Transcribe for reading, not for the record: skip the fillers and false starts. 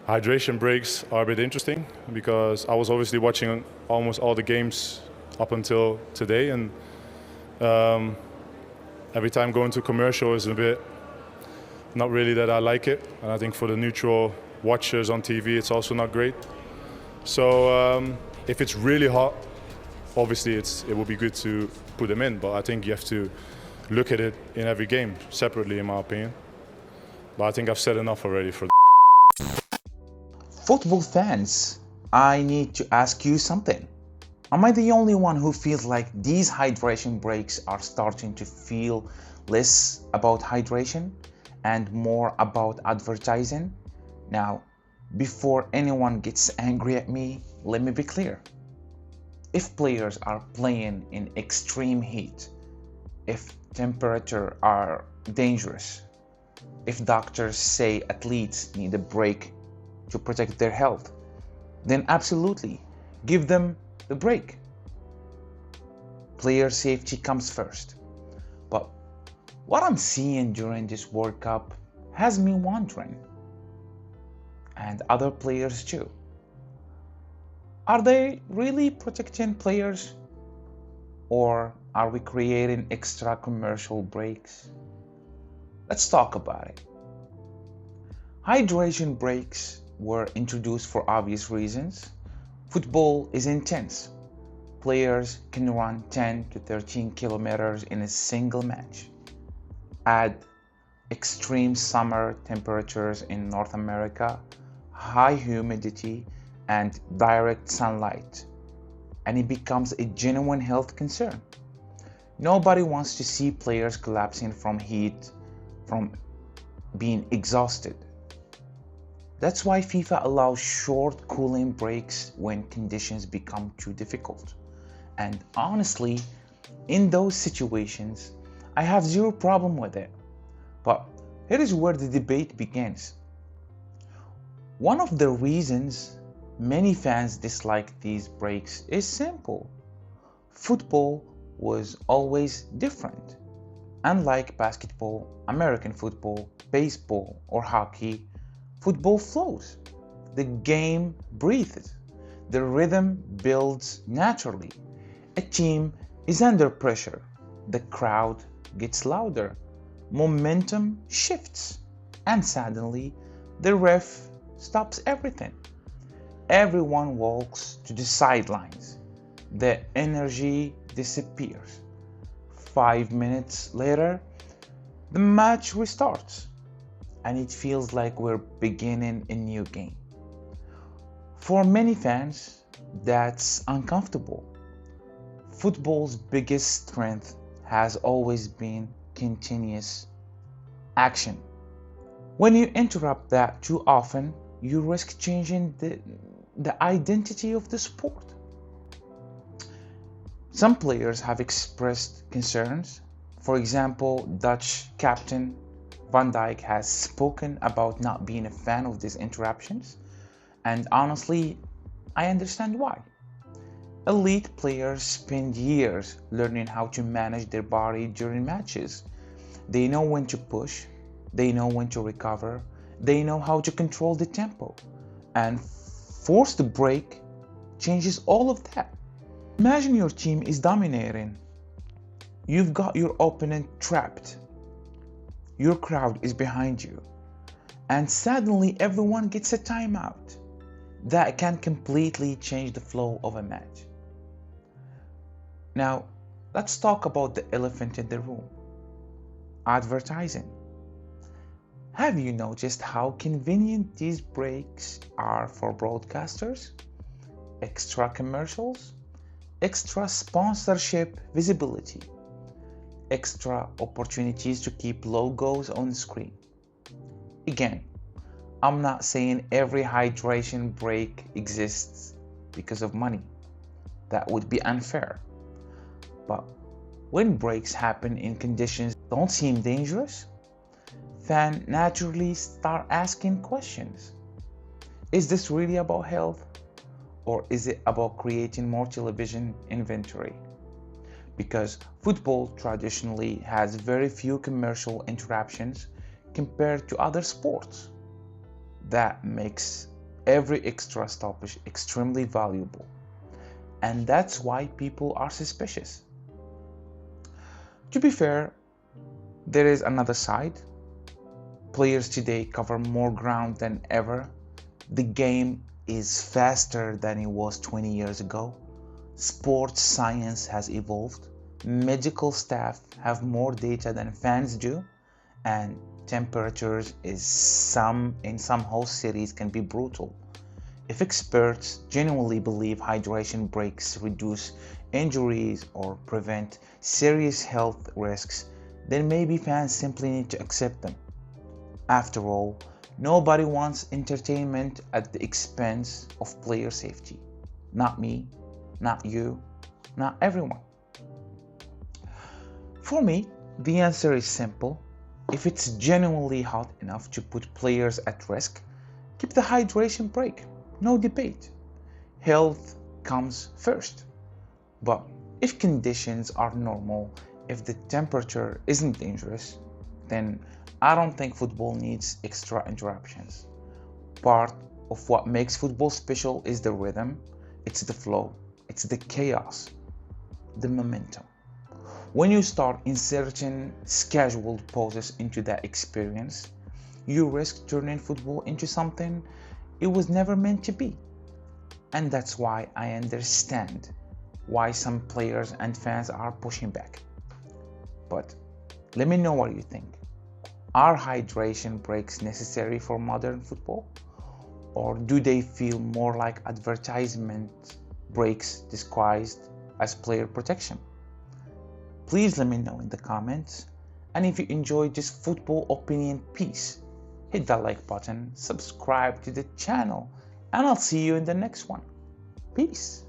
Hydration breaks are a bit interesting because I was obviously watching almost all the games up until today, and um, every time going to commercial is a bit not really that I like it, and I think for the neutral watchers on TV it's also not great. So if it's really hot, obviously it would be good to put them in, but I think you have to look at it in every game separately, in my opinion. But I think I've said enough already for. Football fans, I need to ask you something. Am I the only one who feels like these hydration breaks are starting to feel less about hydration and more about advertising? Now, before anyone gets angry at me, let me be clear. If players are playing in extreme heat, if temperatures are dangerous, if doctors say athletes need a break to protect their health, then absolutely give them the break. Player safety comes first. But what I'm seeing during this World Cup has me wondering, and other players too, are they really protecting players, or are we creating extra commercial breaks? Let's talk about it. Hydration breaks were introduced for obvious reasons. Football is intense. Players can run 10 to 13 kilometers in a single match. Add extreme summer temperatures in North America, high humidity, and direct sunlight, and it becomes a genuine health concern. Nobody wants to see players collapsing from heat, from being exhausted. That's why FIFA allows short cooling breaks when conditions become too difficult. And honestly, in those situations, I have zero problem with it. But here is where the debate begins. One of the reasons many fans dislike these breaks is simple. Football was always different. Unlike basketball, American football, baseball, or hockey, football flows. The game breathes. The rhythm builds naturally. A team is under pressure. The crowd gets louder. Momentum shifts. And suddenly, the ref stops everything. Everyone walks to the sidelines. The energy disappears. 5 minutes later, the match restarts, and it feels like we're beginning a new game. For many fans, that's uncomfortable. Football's biggest strength has always been continuous action. When you interrupt that too often, you risk changing the identity of the sport. Some players have expressed concerns. For example, Dutch captain Van Dijk has spoken about not being a fan of these interruptions, and honestly, I understand why. Elite players spend years learning how to manage their body during matches. They know when to push, they know when to recover, they know how to control the tempo, and forced break changes all of that. Imagine your team is dominating. You've got your opponent trapped. Your crowd is behind you. And suddenly everyone gets a timeout. That can completely change the flow of a match. Now, let's talk about the elephant in the room. Advertising. Have you noticed how convenient these breaks are for broadcasters? Extra commercials, extra sponsorship visibility, extra opportunities to keep logos on screen. Again, I'm not saying every hydration break exists because of money. That would be unfair. But when breaks happen in conditions that don't seem dangerous, fans naturally start asking questions. Is this really about health? Or is it about creating more television inventory? Because football traditionally has very few commercial interruptions compared to other sports. That makes every extra stop is extremely valuable, and that's why people are suspicious. To be fair, there is another side. Players today cover more ground than ever. The game is faster than it was 20 years ago. Sports science has evolved. Medical staff have more data than fans do, and temperatures in some host cities can be brutal. If experts genuinely believe hydration breaks reduce injuries or prevent serious health risks, then maybe fans simply need to accept them. After all, nobody wants entertainment at the expense of player safety. Not me, not you, not everyone. For me, the answer is simple. If it's genuinely hot enough to put players at risk, keep the hydration break. No debate. Health comes first. But if conditions are normal, if the temperature isn't dangerous, then I don't think football needs extra interruptions. Part of what makes football special is the rhythm, it's the flow, it's the chaos, the momentum. When you start inserting scheduled pauses into that experience, you risk turning football into something it was never meant to be. And that's why I understand why some players and fans are pushing back. But let me know what you think. Are hydration breaks necessary for modern football? Or do they feel more like advertisement breaks disguised as player protection? Please let me know in the comments. And if you enjoyed this football opinion piece, hit that like button, subscribe to the channel, and I'll see you in the next one. Peace.